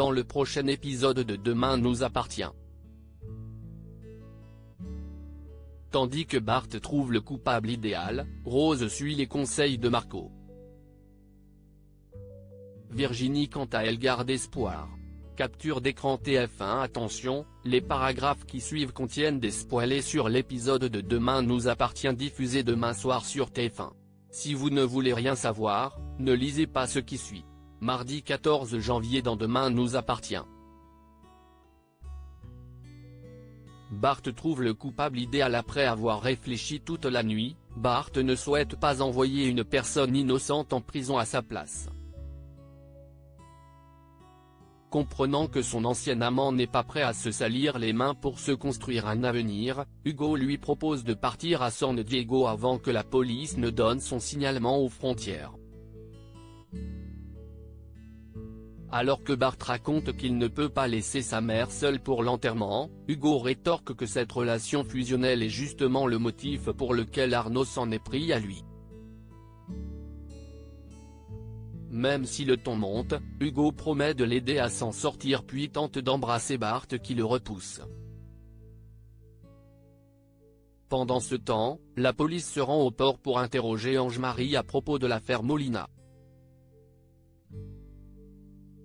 dans le prochain épisode de Demain nous appartient. Tandis que Bart trouve le coupable idéal, Rose suit les conseils de Marco. Virginie quant à elle garde espoir. Capture d'écran TF1. Attention, les paragraphes qui suivent contiennent des spoilers sur l'épisode de Demain nous appartient diffusé demain soir sur TF1. Si vous ne voulez rien savoir, ne lisez pas ce qui suit. Mardi 14 janvier dans Demain nous appartient. Bart trouve le coupable idéal. Après avoir réfléchi toute la nuit, Bart ne souhaite pas envoyer une personne innocente en prison à sa place. Comprenant que son ancien amant n'est pas prêt à se salir les mains pour se construire un avenir, Hugo lui propose de partir à San Diego avant que la police ne donne son signalement aux frontières. Alors que Bart raconte qu'il ne peut pas laisser sa mère seule pour l'enterrement, Hugo rétorque que cette relation fusionnelle est justement le motif pour lequel Arnaud s'en est pris à lui. Même si le ton monte, Hugo promet de l'aider à s'en sortir puis tente d'embrasser Bart qui le repousse. Pendant ce temps, la police se rend au port pour interroger Ange-Marie à propos de l'affaire Molina.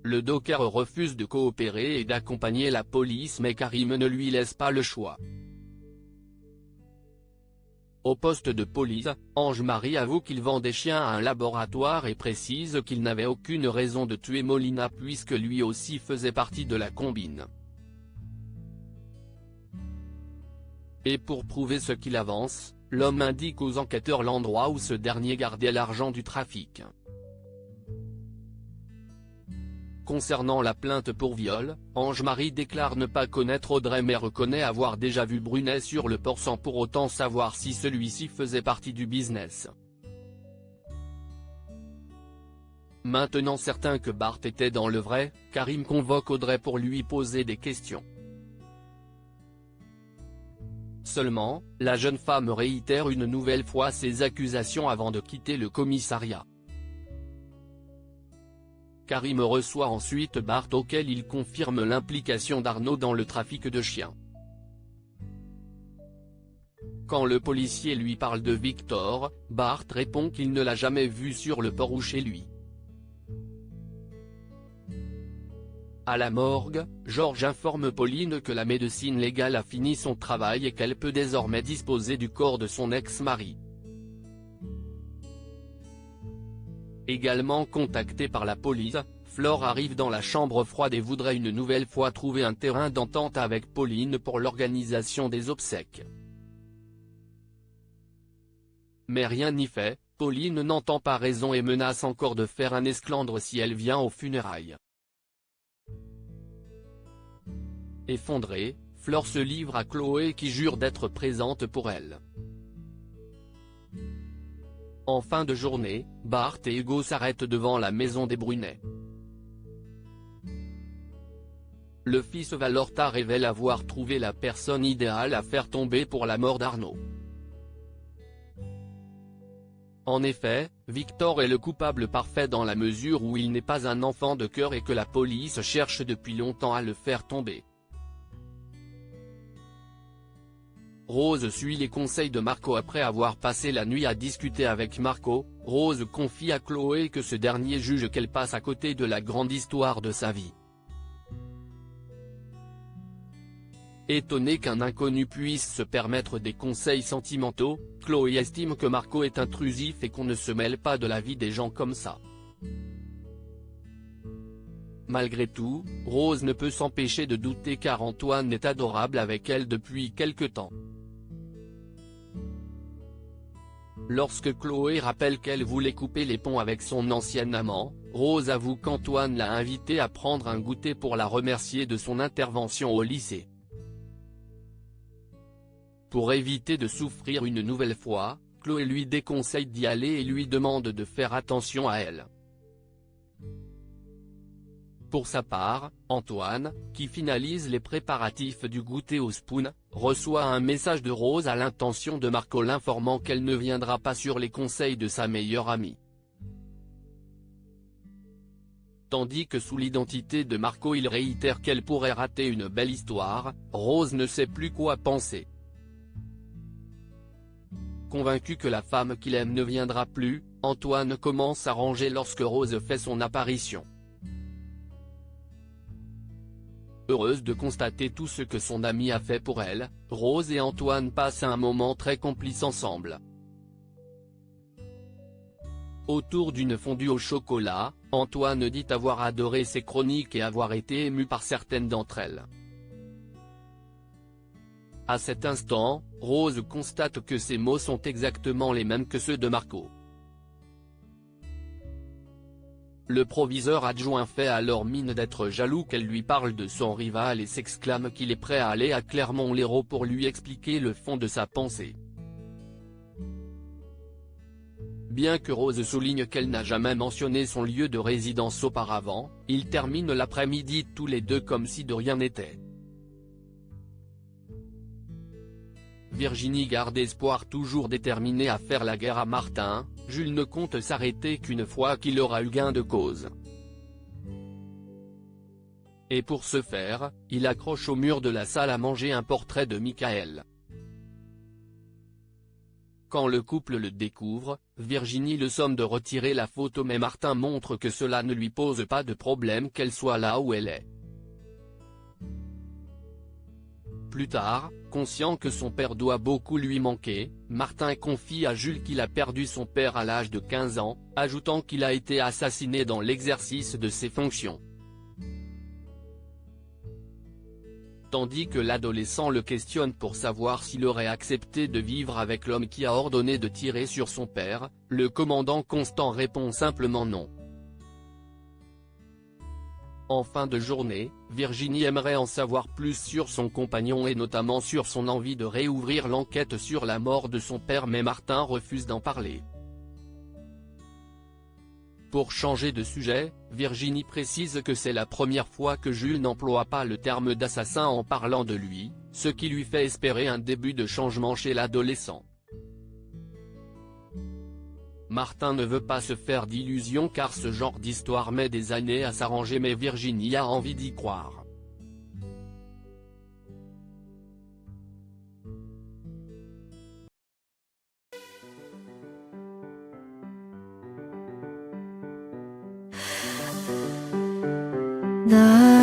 Le docker refuse de coopérer et d'accompagner la police mais Karim ne lui laisse pas le choix. Au poste de police, Ange-Marie avoue qu'il vend des chiens à un laboratoire et précise qu'il n'avait aucune raison de tuer Molina puisque lui aussi faisait partie de la combine. Et pour prouver ce qu'il avance, l'homme indique aux enquêteurs l'endroit où ce dernier gardait l'argent du trafic. Concernant la plainte pour viol, Ange-Marie déclare ne pas connaître Audrey mais reconnaît avoir déjà vu Brunet sur le port sans pour autant savoir si celui-ci faisait partie du business. Maintenant certain que Bart était dans le vrai, Karim convoque Audrey pour lui poser des questions. Seulement, la jeune femme réitère une nouvelle fois ses accusations avant de quitter le commissariat. Karim reçoit ensuite Bart auquel il confirme l'implication d'Arnaud dans le trafic de chiens. Quand le policier lui parle de Victor, Bart répond qu'il ne l'a jamais vu sur le port ou chez lui. À la morgue, Georges informe Pauline que la médecine légale a fini son travail et qu'elle peut désormais disposer du corps de son ex-mari. Également contactée par la police, Flore arrive dans la chambre froide et voudrait une nouvelle fois trouver un terrain d'entente avec Pauline pour l'organisation des obsèques. Mais rien n'y fait, Pauline n'entend pas raison et menace encore de faire un esclandre si elle vient aux funérailles. Effondrée, Flore se livre à Chloé qui jure d'être présente pour elle. En fin de journée, Bart et Hugo s'arrêtent devant la maison des Brunet. Le fils Valorta révèle avoir trouvé la personne idéale à faire tomber pour la mort d'Arnaud. En effet, Victor est le coupable parfait dans la mesure où il n'est pas un enfant de cœur et que la police cherche depuis longtemps à le faire tomber. Rose suit les conseils de Marco. Après avoir passé la nuit à discuter avec Marco, Rose confie à Chloé que ce dernier juge qu'elle passe à côté de la grande histoire de sa vie. Étonnée qu'un inconnu puisse se permettre des conseils sentimentaux, Chloé estime que Marco est intrusif et qu'on ne se mêle pas de la vie des gens comme ça. Malgré tout, Rose ne peut s'empêcher de douter car Antoine est adorable avec elle depuis quelque temps. Lorsque Chloé rappelle qu'elle voulait couper les ponts avec son ancien amant, Rose avoue qu'Antoine l'a invitée à prendre un goûter pour la remercier de son intervention au lycée. Pour éviter de souffrir une nouvelle fois, Chloé lui déconseille d'y aller et lui demande de faire attention à elle. Pour sa part, Antoine, qui finalise les préparatifs du goûter au spoon, reçoit un message de Rose à l'intention de Marco l'informant qu'elle ne viendra pas sur les conseils de sa meilleure amie. Tandis que sous l'identité de Marco il réitère qu'elle pourrait rater une belle histoire, Rose ne sait plus quoi penser. Convaincu que la femme qu'il aime ne viendra plus, Antoine commence à ranger lorsque Rose fait son apparition. Heureuse de constater tout ce que son amie a fait pour elle, Rose et Antoine passent un moment très complice ensemble. Autour d'une fondue au chocolat, Antoine dit avoir adoré ses chroniques et avoir été ému par certaines d'entre elles. À cet instant, Rose constate que ses mots sont exactement les mêmes que ceux de Marco. Le proviseur adjoint fait alors mine d'être jaloux qu'elle lui parle de son rival et s'exclame qu'il est prêt à aller à Clermont-Lérault pour lui expliquer le fond de sa pensée. Bien que Rose souligne qu'elle n'a jamais mentionné son lieu de résidence auparavant, ils terminent l'après-midi tous les deux comme si de rien n'était. Virginie garde espoir, toujours déterminée à faire la guerre à Martin. Jules ne compte s'arrêter qu'une fois qu'il aura eu gain de cause. Et pour ce faire, il accroche au mur de la salle à manger un portrait de Michael. Quand le couple le découvre, Virginie le somme de retirer la photo mais Martin montre que cela ne lui pose pas de problème qu'elle soit là où elle est. Plus tard, conscient que son père doit beaucoup lui manquer, Martin confie à Jules qu'il a perdu son père à l'âge de 15 ans, ajoutant qu'il a été assassiné dans l'exercice de ses fonctions. Tandis que l'adolescent le questionne pour savoir s'il aurait accepté de vivre avec l'homme qui a ordonné de tirer sur son père, le commandant Constant répond simplement non. En fin de journée, Virginie aimerait en savoir plus sur son compagnon et notamment sur son envie de réouvrir l'enquête sur la mort de son père mais Martin refuse d'en parler. Pour changer de sujet, Virginie précise que c'est la première fois que Jules n'emploie pas le terme d'assassin en parlant de lui, ce qui lui fait espérer un début de changement chez l'adolescent. Martin ne veut pas se faire d'illusions car ce genre d'histoire met des années à s'arranger mais Virginie a envie d'y croire. 나